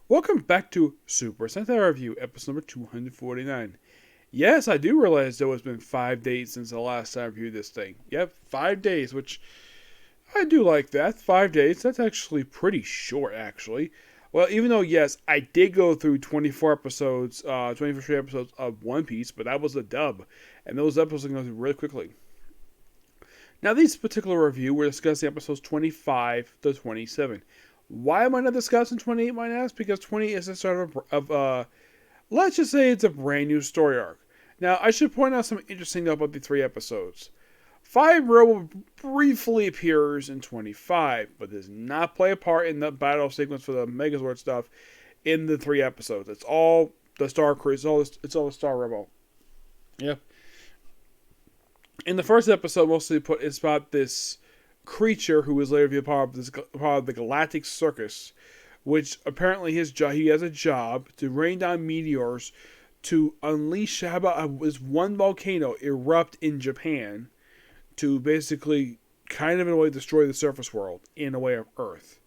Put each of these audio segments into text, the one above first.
Welcome back to Super Sentai Review, episode number 249. Yes, I do realize though it's been 5 days since the last time I reviewed this thing. Yep, 5 days, which I do like that. 5 days, that's actually pretty short, actually. Well, even though, yes, I did go through 24 episodes, 24 straight episodes of One Piece, but that was the dub, and those episodes are going to go through really quickly. Now, this particular review, we're discussing episodes 25 to 27. Why am I not discussing 28, might ask? Because 20 is the start let's just say it's a brand new story arc. Now, I should point out something interesting though about the 3 episodes. Five Rebel briefly appears in 25, but does not play a part in the battle sequence for the Megazord stuff in the 3 episodes. It's all the Star Crew, it's all the Star Rebel. Yep. In the first episode, mostly it's about this creature who was later to be a part of the Galactic Circus, which apparently he has a job to rain down meteors to unleash this one volcano erupt in Japan to basically kind of in a way destroy the surface world in a way of Earth.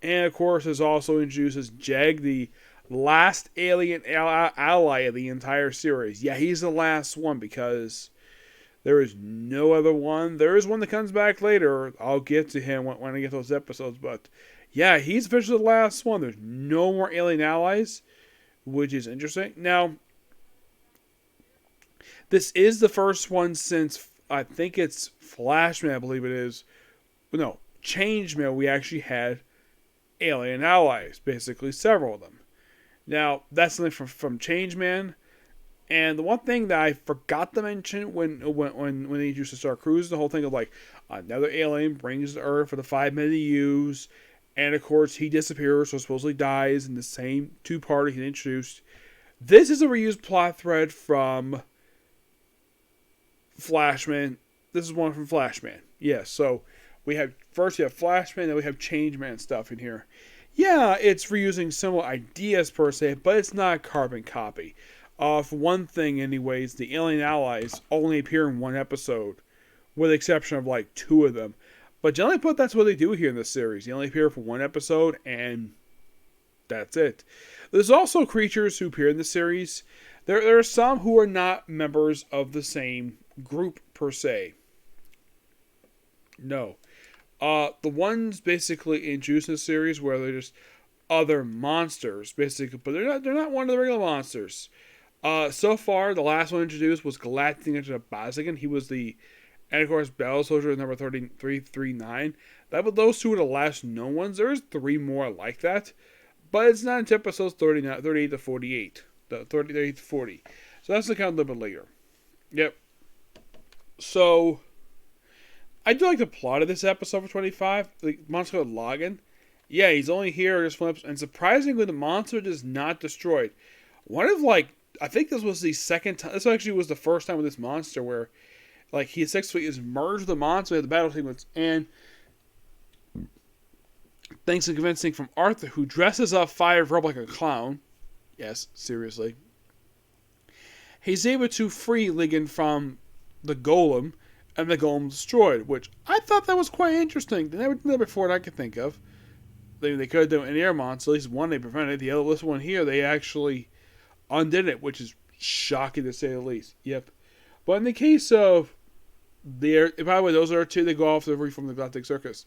And of course, this also introduces Jeg, the last alien ally of the entire series. Yeah, he's the last one because there is no other one. There is one that comes back later. I'll get to him when I get those episodes. But yeah, he's officially the last one. There's no more alien allies, which is interesting. Now, this is the first one since I think it's Flashman, I believe it is. But no, Changeman, we actually had alien allies. Basically, several of them. Now, that's something from Changeman. And the one thing that I forgot to mention when they introduced the Star Cruise, the whole thing of like another alien brings to Earth for the Fiveman to use, and of course he disappears or supposedly dies in the same two-parter he introduced. This is a reused plot thread from Flashman. This is one from Flashman. Yes, so we have Flashman, then we have Changeman stuff in here. Yeah, it's reusing similar ideas per se, but it's not a carbon copy. For one thing, anyways, the alien allies only appear in one episode, with the exception of like 2 of them. But generally put, that's what they do here in this series. They only appear for one episode, and that's it. There's also creatures who appear in the series. There are some who are not members of the same group per se. No. The ones basically introduced in the series where they're just other monsters, basically, but they're not one of the regular monsters. So far, the last one introduced was Galactic Ninja Bazigan. He was and of course, Battle Soldier number 339. Those 2 are the last known ones. There's 3 more like that, but it's not until episodes 38 to 48. 38 to 40. So that's the count a little bit later. Yep. So, I do like the plot of this episode for 25. The monster called Logan. Yeah, he's only here just flips, and surprisingly, the monster is not destroyed. One of I think this was the second time. This actually was the first time with this monster where, he successfully is merged with the monster of the battle sequence, and thanks to convincing from Arthur, who dresses up Fire Rebel like a clown. Yes, seriously. He's able to free Ligon from the golem, and the golem destroyed, which I thought that was quite interesting. They never did that before that I could think of. They could have done an air monster. At least one they prevented. This one here, they actually undid it, which is shocking to say the least. Yep. But in the case of by the way, those are 2 that go off from the Galactic Circus.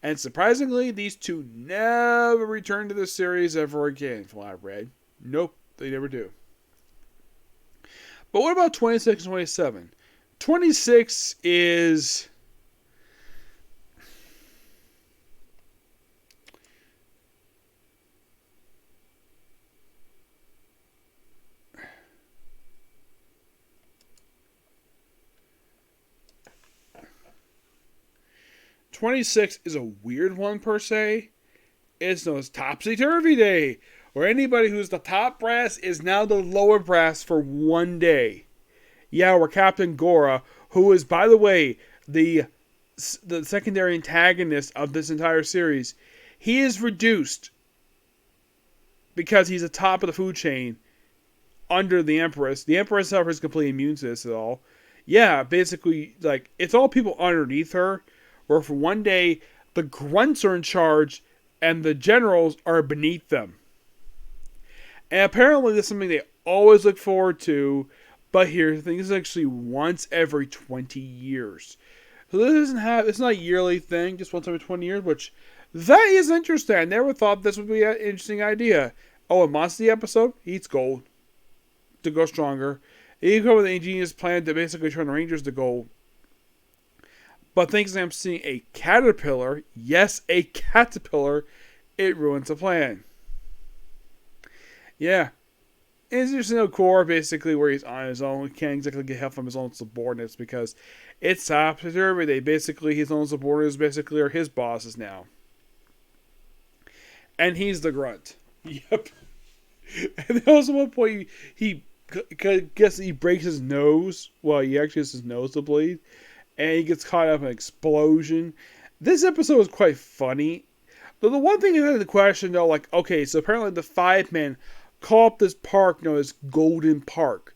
And surprisingly, these 2 never return to the series ever again, from what I've read. Nope, they never do. But what about 26 and 27? 26 is... '26 is a weird one per se. It's known as Topsy-Turvy Day, where anybody who's the top brass is now the lower brass for one day. Yeah, we're Captain Gora, who is, by the way, the secondary antagonist of this entire series. He is reduced because he's the top of the food chain under the Empress. The Empress herself is completely immune to this at all. Yeah, basically, it's all people underneath her. Where for one day, the grunts are in charge and the generals are beneath them. And apparently this is something they always look forward to, but here's the thing, this is actually once every 20 years. So it's not a yearly thing, just once every 20 years, which that is interesting. I never thought this would be an interesting idea. Oh, in Monster episode, he eats gold to go stronger. He come with an ingenious plan to basically turn the Rangers to gold. But thanks to him seeing a caterpillar, yes, a caterpillar, it ruins the plan. Yeah. It's interesting to core basically where he's on his own. He can't exactly get help from his own subordinates because it's top every day. Basically, his own subordinates basically are his bosses now. And he's the grunt. Yep. And there was one point he guess he breaks his nose. Well, he actually has his nose to bleed. And he gets caught up in an explosion. This episode was quite funny. But the one thing is the question though, like, okay, so apparently the Fiveman call up this park known as Golden Park,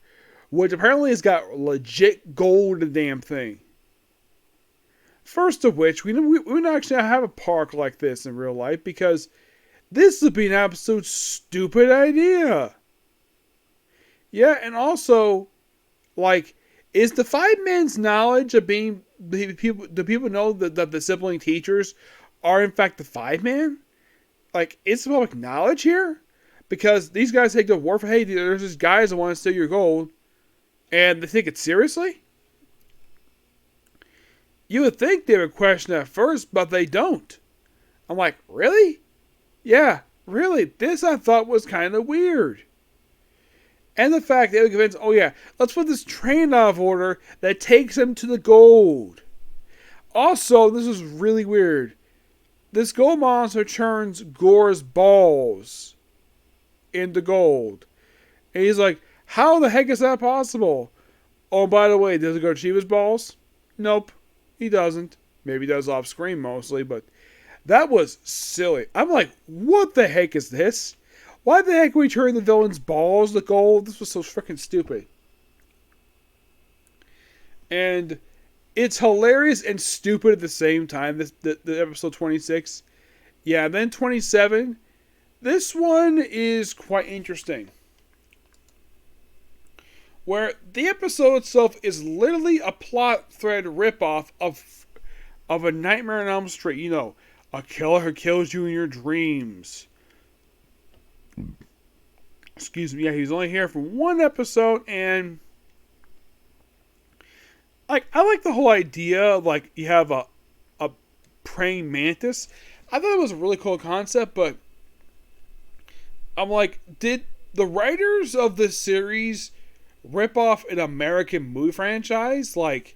which apparently has got legit gold in the damn thing. First of which, we don't actually have a park like this in real life because this would be an absolute stupid idea. Yeah, and also, like, is the Fiveman's knowledge of being do people know that the sibling teachers are in fact the Fiveman? Like, is the public knowledge here? Because these guys take the war for, hey, there's these guys that want to steal your gold, and they take it seriously? You would think they would question that first, but they don't. I'm like, really? Yeah, really. This I thought was kind of weird. And the fact they were convinced, oh yeah, let's put this train out of order that takes them to the gold. Also, this is really weird. This gold monster turns Gore's balls into gold. And he's like, how the heck is that possible? Oh, by the way, does it go to Shiva's balls? Nope, he doesn't. Maybe he does off screen mostly, but that was silly. I'm like, what the heck is this? Why the heck are we turning the villain's balls to gold? This was so freaking stupid. And it's hilarious and stupid at the same time, the episode 26. Yeah, then 27. This one is quite interesting. Where the episode itself is literally a plot thread ripoff of A Nightmare on Elm Street. You know, a killer who kills you in your dreams. Excuse me, yeah, he's only here for one episode, and like I like the whole idea of, like, you have a praying mantis. I thought it was a really cool concept, but I'm like, did the writers of this series rip off an American movie franchise? Like,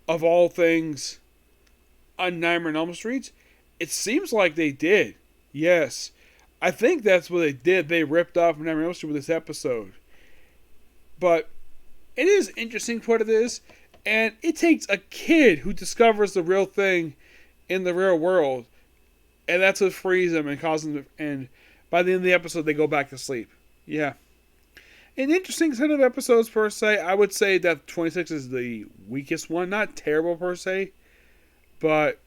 of all things, A Nightmare on Elm Street? It seems like they did. Yes. I think that's what they did. They ripped off A Nightmare on Elm Street with this episode. But it is interesting what it is. And it takes a kid who discovers the real thing in the real world, and that's what frees them and causes them to, and by the end of the episode they go back to sleep. Yeah. An interesting set of episodes per se. I would say that 26 is the weakest one. Not terrible per se, but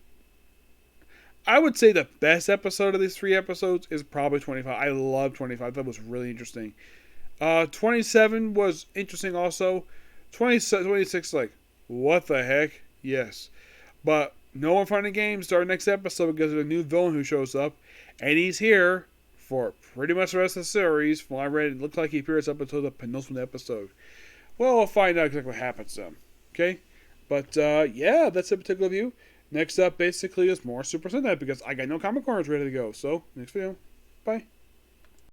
I would say the best episode of these 3 episodes is probably 25. I love 25. That was really interesting. 27 was interesting also. 26, like, what the heck? Yes. But no more fun and games to our next episode because of a new villain who shows up. And he's here for pretty much the rest of the series. From what I read, it looks like he appears up until the penultimate episode. Well, we'll find out exactly what happens to him. Okay? But, yeah, that's a particular view. Next up, basically, is more Super Sentai because I got no comic corners ready to go. So, next video. Bye.